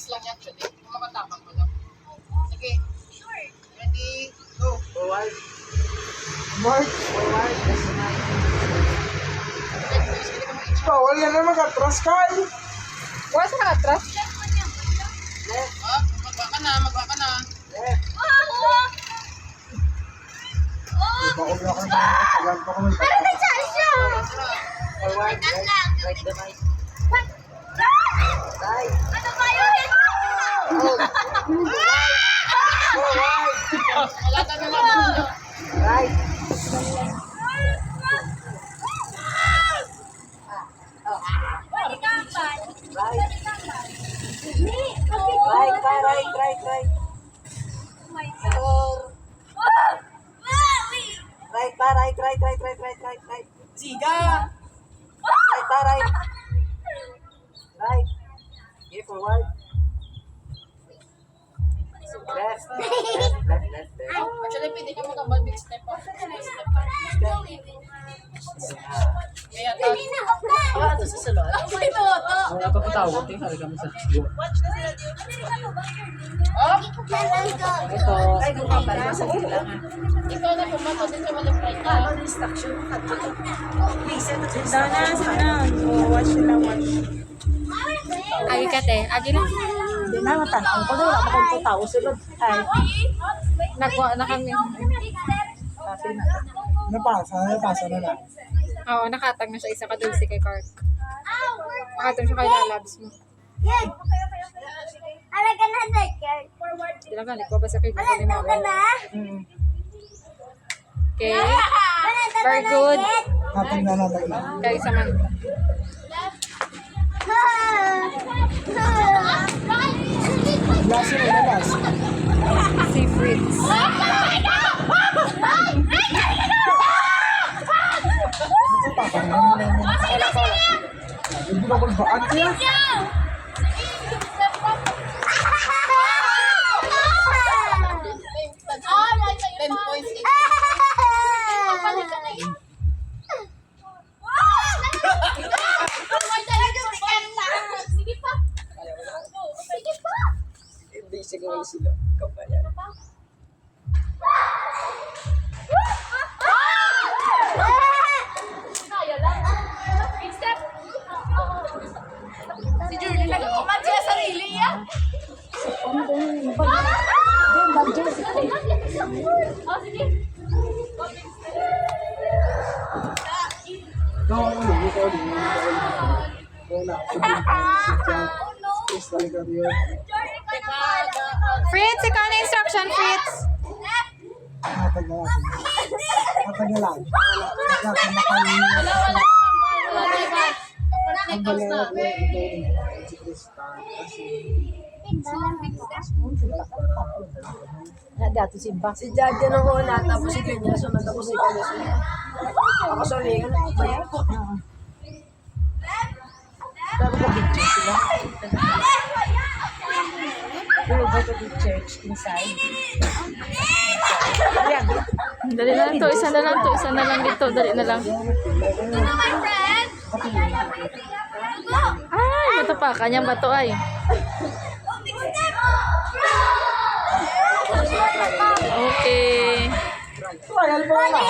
mix lang yan, actually. Kung makatapang mo lang. Sige. Ready, go. Forward. March. Forward. Bawal yan naman katras ka eh. Wala sa nakatras. Left. Magwa ka na, magwa ka na. Left. Bawal na ka naman. Tagal pa kami. Forward. Left. Right the right. Right. Forward. Wala ka na naman. Right. Right. Right. Right pa, right. Siga! Right pa, right. Right. Okay, forward. Left. Actually, pwede ka magkambal big step up. Step. Kaya Ito sa salon. Wala pa patawag eh. Hari kami sa Ito. Ay, kung kapal na sa kailangan. ikaw na pumato din sa malapit ka. Instruction. Sana. Watch lang, watch. Agi ka te, agi na. Hindi na, matanong ko na. Wala akong tao sulod. Ay, Nakuha na kami. kasi na. Napasa na lang. Oo, nakatag na siya isa ka dun si kay Clark. Nakatag siya kay Lalabs mo. Sila balik ko ba sa kay Google ni Mama? Okay. Very good. Hatang na natin. Kay Samantha. Last yun, last. Si Fritz. Tapang na naman. Hindi ba kung baan niya? Ten points. Hindi siguro sila. Kapayan. Si Julie, nag-command siya sarili niya. Fritz, ikaw na instruction, Fritz. Hatag na natin. Hatag na lang. Hatag na kayo. Ang balayat na ito. Si Tristan. Kasi Dati simba. Si Jaja nang una, tapos si Kanya, sunod ako si Kanya. Ako sorry, ano ba yan? Dapat ka-picture sila. We will go to the church inside. Ayan. Dali na lang to, isa na lang dito, dali na lang. Ay, bato pa, kanyang bato ay. Okay. trial mo na.